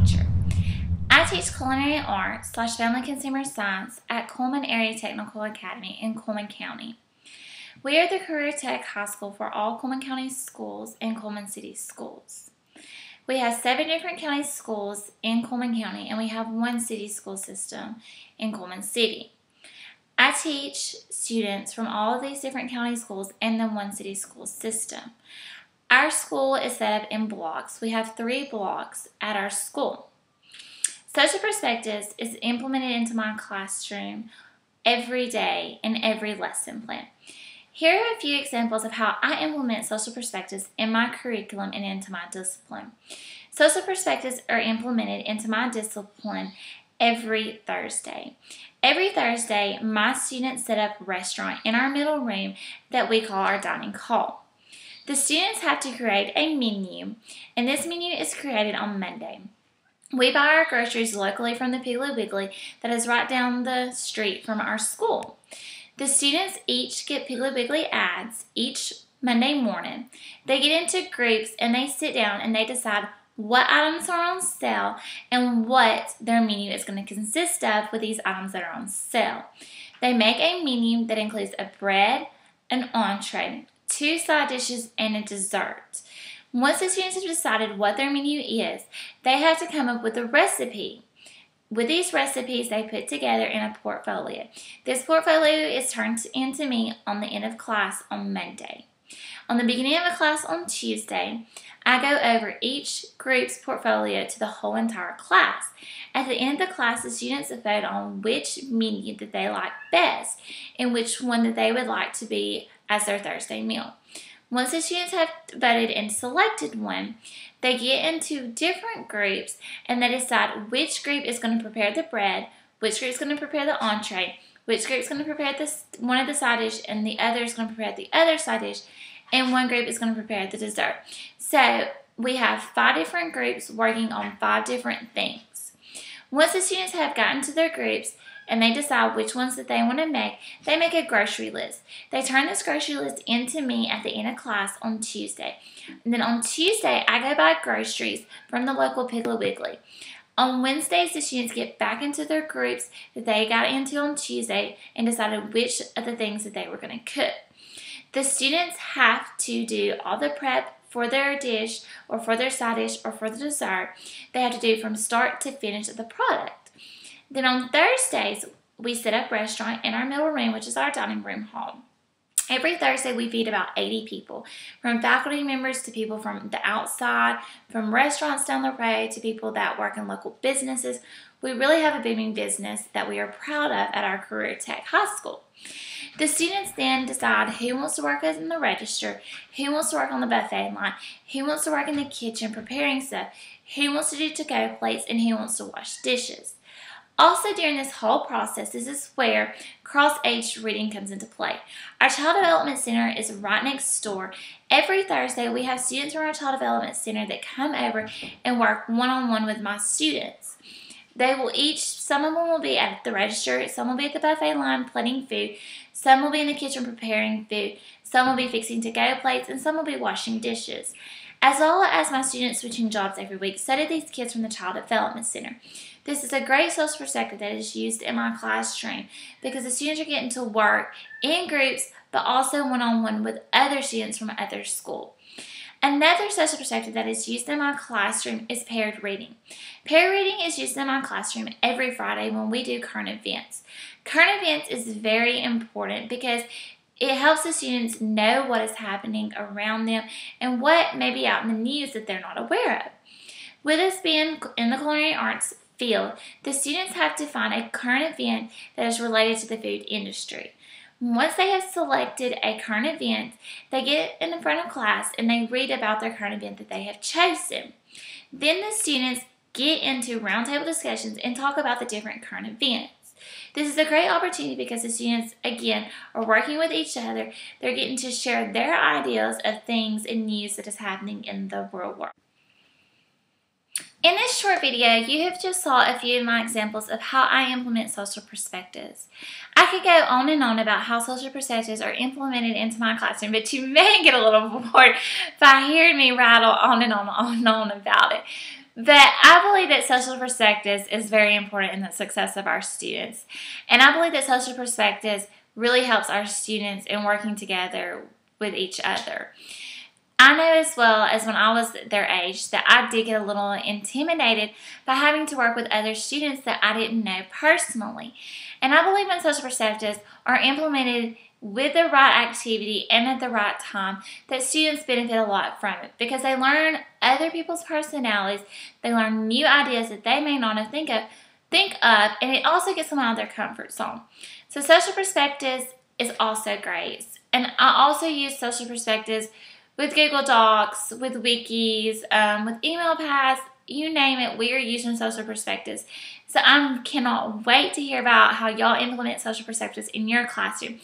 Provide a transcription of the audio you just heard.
teacher. I teach culinary arts / family consumer science at Coleman Area Technical Academy in Coleman County. We are the career tech high school for all Coleman County schools and Coleman City schools. We have 7 different county schools in Coleman County, and we have 1 city school system in Coleman City. I teach students from all of these different county schools and the 1 city school system. Our school is set up in blocks. We have 3 blocks at our school. Social Perspectives is implemented into my classroom every day in every lesson plan. Here are a few examples of how I implement social perspectives in my curriculum and into my discipline. Social perspectives are implemented into my discipline every Thursday. Every Thursday, my students set up a restaurant in our middle room that we call our dining hall. The students have to create a menu, and this menu is created on Monday. We buy our groceries locally from the Piggly Wiggly that is right down the street from our school. The students each get Piggly Wiggly ads each Monday morning. They get into groups and they sit down and they decide what items are on sale and what their menu is going to consist of with these items that are on sale. They make a menu that includes a bread, an entree, 2 side dishes, and a dessert. Once the students have decided what their menu is, they have to come up with a recipe. With these recipes, they put together in a portfolio. This portfolio is turned in to me on the end of class on Monday. On the beginning of a class on Tuesday, I go over each group's portfolio to the whole entire class. At the end of the class, the students vote on which menu that they like best and which one that they would like to be as their Thursday meal. Once the students have voted and selected one, they get into different groups and they decide which group is going to prepare the bread, which group is going to prepare the entree, which group is going to prepare one of the side dish, and the other is going to prepare the other side dish, and one group is going to prepare the dessert. So we have 5 different groups working on 5 different things. Once the students have gotten to their groups, and they decide which ones that they want to make, they make a grocery list. They turn this grocery list into me at the end of class on Tuesday. And then on Tuesday, I go buy groceries from the local Piggly Wiggly. On Wednesdays, the students get back into their groups that they got into on Tuesday and decided which of the things that they were going to cook. The students have to do all the prep for their dish or for their side dish or for the dessert. They have to do from start to finish of the product. Then on Thursdays, we set up restaurant in our middle room, which is our dining room hall. Every Thursday, we feed about 80 people, from faculty members to people from the outside, from restaurants down the road to people that work in local businesses. We really have a booming business that we are proud of at our Career Tech High School. The students then decide who wants to work in the register, who wants to work on the buffet line, who wants to work in the kitchen preparing stuff, who wants to do to-go plates, and who wants to wash dishes. Also, during this whole process, this is where cross-age reading comes into play. Our Child Development Center is right next door. Every Thursday, we have students from our Child Development Center that come over and work one-on-one with my students. They will some of them will be at the register, some will be at the buffet line plating food, some will be in the kitchen preparing food, some will be fixing to-go plates, and some will be washing dishes. As well as my students switching jobs every week, so do these kids from the Child Development Center. This is a great social perspective that is used in my classroom because the students are getting to work in groups but also one-on-one with other students from other schools. Another social perspective that is used in my classroom is paired reading. Paired reading is used in my classroom every Friday when we do current events. Current events is very important because it helps the students know what is happening around them and what may be out in the news that they're not aware of. With us being in the culinary arts field, the students have to find a current event that is related to the food industry. Once they have selected a current event, they get in the front of class and they read about their current event that they have chosen. Then the students get into roundtable discussions and talk about the different current events. This is a great opportunity because the students, again, are working with each other. They're getting to share their ideas of things and news that is happening in the real world. In this short video, you have just saw a few of my examples of how I implement social perspectives. I could go on and on about how social perspectives are implemented into my classroom, but you may get a little bored by hearing me rattle on and on about it. But I believe that social perspectives is very important in the success of our students. And I believe that social perspectives really helps our students in working together with each other. I know as well as when I was their age that I did get a little intimidated by having to work with other students that I didn't know personally. And I believe when social perspectives are implemented with the right activity and at the right time, that students benefit a lot from it because they learn other people's personalities, they learn new ideas that they may not have think of, and it also gets them out of their comfort zone. So social perspectives is also great. And I also use social perspectives with Google Docs, with wikis, with email paths, you name it, we are using social perspectives. So I cannot wait to hear about how y'all implement social perspectives in your classroom.